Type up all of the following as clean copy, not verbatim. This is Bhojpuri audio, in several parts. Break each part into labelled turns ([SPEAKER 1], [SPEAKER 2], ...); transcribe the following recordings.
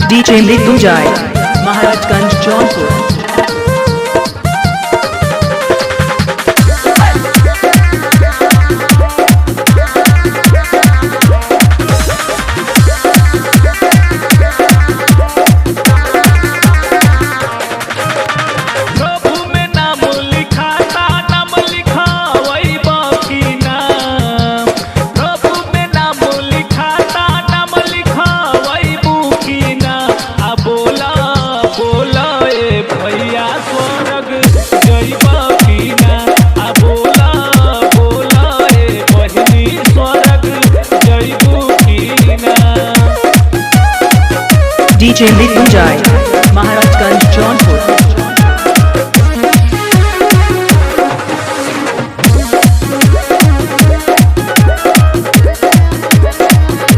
[SPEAKER 1] DJ Mrityunjay Maharajganj Jaunpur. DJ Mrityunjay Maharajganj Jaunpur.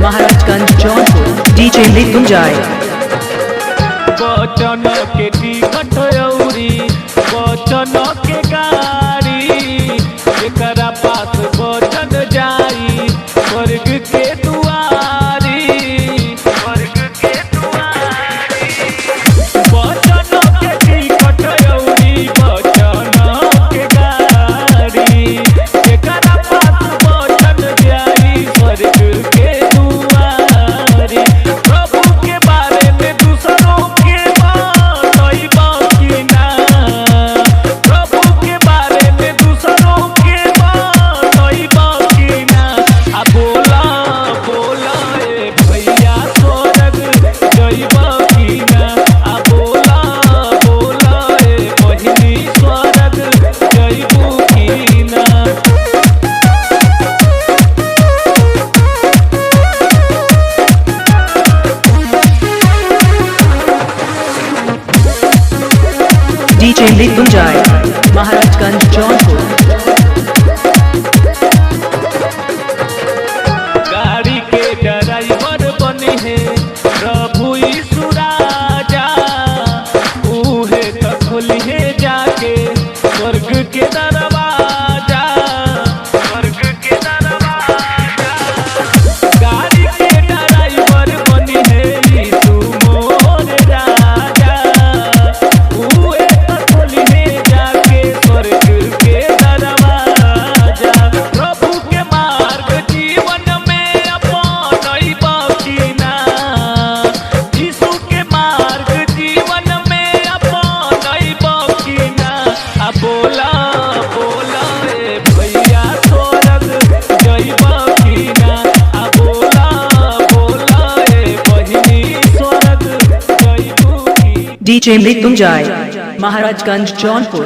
[SPEAKER 1] Maharajganj Jaunpur. DJ Mrityunjay
[SPEAKER 2] बचन के टिकट औरी बचन के गाड़ी एकरा पास बचन जाई स्वर्ग के दुआरी स्वर्ग के दुआरी। बचन के टिकट औरी बचन के गाड़ी एकरा पास बचन जाई स्वर्ग के दुआरी। प्रभु के बारे में दूसरों के बताई बाकी ना, प्रभु के बारे में दूसरों के बताई बाकी ना। आ बोला बोला ए भैया स्वर्ग जई बाकी ना। आ बोला बोला ए बहिनी स्वर्ग जई बाकी ना।
[SPEAKER 1] DJ मृत्युंजय महाराजगंज जौनपुर।
[SPEAKER 2] गाड़ी के ड्राइवर बने हैं प्रभु यीशु राजा, उहे तो खोलिए जाके स्वर्ग के दरवाजा स्वर्ग के दरवाजा। गाड़ी के ड्राइवर बने हैं यीशु मोर राजा, उहे तो खोलिए जाके स्वर्ग के दरवाजा। प्रभु के मार्ग जीवन में अपनाई बाकी ना, यीशु के मार्ग जीवन में अपनाई बाकी ना। आ बोला बोला ए भैया स्वर्ग जई बाकी ना। आ बोला बोला ए बहिनी स्वर्ग जई बाकी।
[SPEAKER 1] DJ मृत्युंजय महाराजगंज जौनपुर।